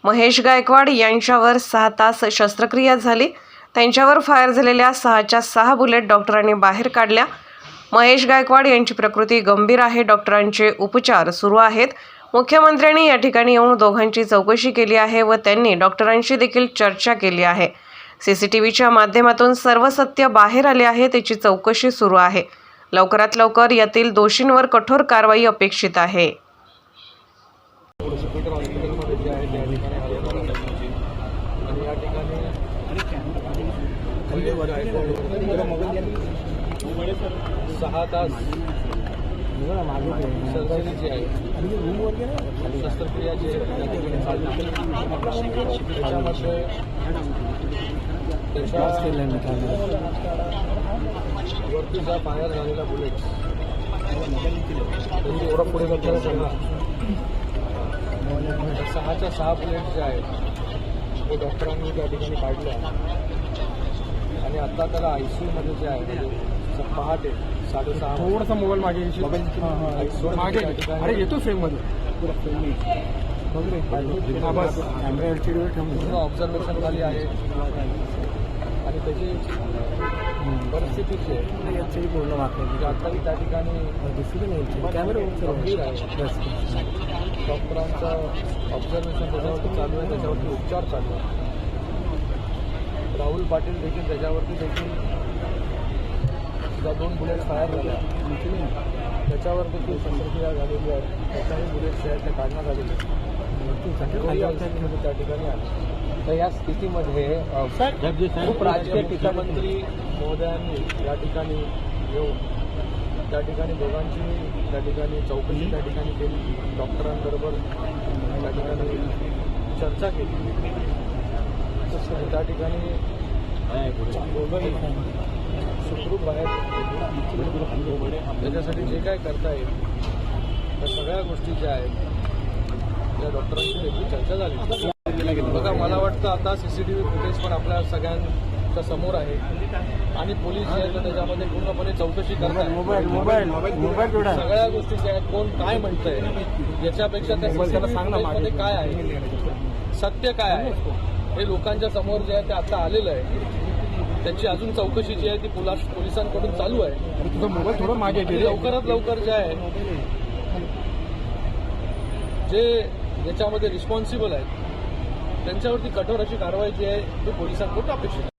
महेश गायकवाड यांच्यावर 6 तास शस्त्रक्रिया झाली। त्यांच्यावर फायर झालेल्या 6च्या 6 बुलेट डॉक्टरांनी बाहेर काढल्या। महेश गायकवाड यांची प्रकृती गंभीर आहे। डॉक्टरांचे उपचार सुरू आहेत। मुख्यमंत्र्यांनी या ठिकाणी येऊन दोघांची चौकशी केली आहे व त्यांनी डॉक्टरांशी देखील चर्चा केली आहे। सीसीटीव्हीच्या माध्यमातून सर्व सत्य बाहेर आले आहे। त्याची चौकशी सुरू आहे। लवकरात लवकर यातील दोषींवर कठोर कारवाई अपेक्षित आहे। सहा तास सर्जरीची आहे, शस्त्रक्रियाची वरतीचा फायर झालेला बुलेट एवढा पुढे जाताना सगळा 6च्या 6 बुलेट जे आहेत ते डॉक्टरांनी त्या ठिकाणी काढल्या आणि आता त्याला ICU मध्ये जे आहे पहाटे 6:30 थोडासा मोबाईल मागे मागे अरे येतो फ्रेम मध्ये ऑब्झर्वेशन झाली आहे आणि त्याची परिस्थिती जी आहे पूर्ण आताही त्या ठिकाणी गंभीर आहे। डॉक्टरांचं ऑब्झर्वेशन त्याच्यावरती चालू आहे, त्याच्यावरती उपचार चालू आहे। राहुल पाटील देखील त्याच्यावरती 2 बुलेट फायर झाल्या, त्याच्यावर देखील शस्त्रक्रिया झालेली आहे। त्याच्याही बुलेट्स आहेत त्या काढण्यात आलेले त्या ठिकाणी आले। तर या स्थितीमध्ये खूप राजकीय टीकामंत्री महोदयांनी या ठिकाणी येऊन त्या ठिकाणी दोघांची त्या ठिकाणी चौकशी त्या ठिकाणी केली, डॉक्टरांबरोबर त्या ठिकाणी चर्चा केली। त्या ठिकाणी दोघंही सुखरूप आहेत। त्याच्यासाठी जे काय करता येईल त्या सगळ्या गोष्टी ज्या आहेत त्या डॉक्टरांची देखील चर्चा झाली। बघा, मला वाटतं आता CCTV फुटेज पण आपल्या सगळ्यांच्या समोर आहे आणि पोलीस जे आहेत त्याच्यामध्ये पूर्णपणे चौकशी करतात। सगळ्या गोष्टी ज्या आहेत कोण काय म्हणतंय याच्यापेक्षा त्या मध्ये काय आहे, सत्य काय आहे हे लोकांच्या समोर जे आहे ते आता आलेलं आहे। त्याची अजून चौकशी जी आहे ती पोलिसांकडून चालू आहे। तुझा मोबाईल थोडं मागे लवकरात लवकर जे आहे जे याच्यामध्ये रिस्पॉन्सिबल आहेत त्यांच्यावरती कठोर अशी कारवाई जी आहे ती पोलिसांकडून अपेक्षित आहे।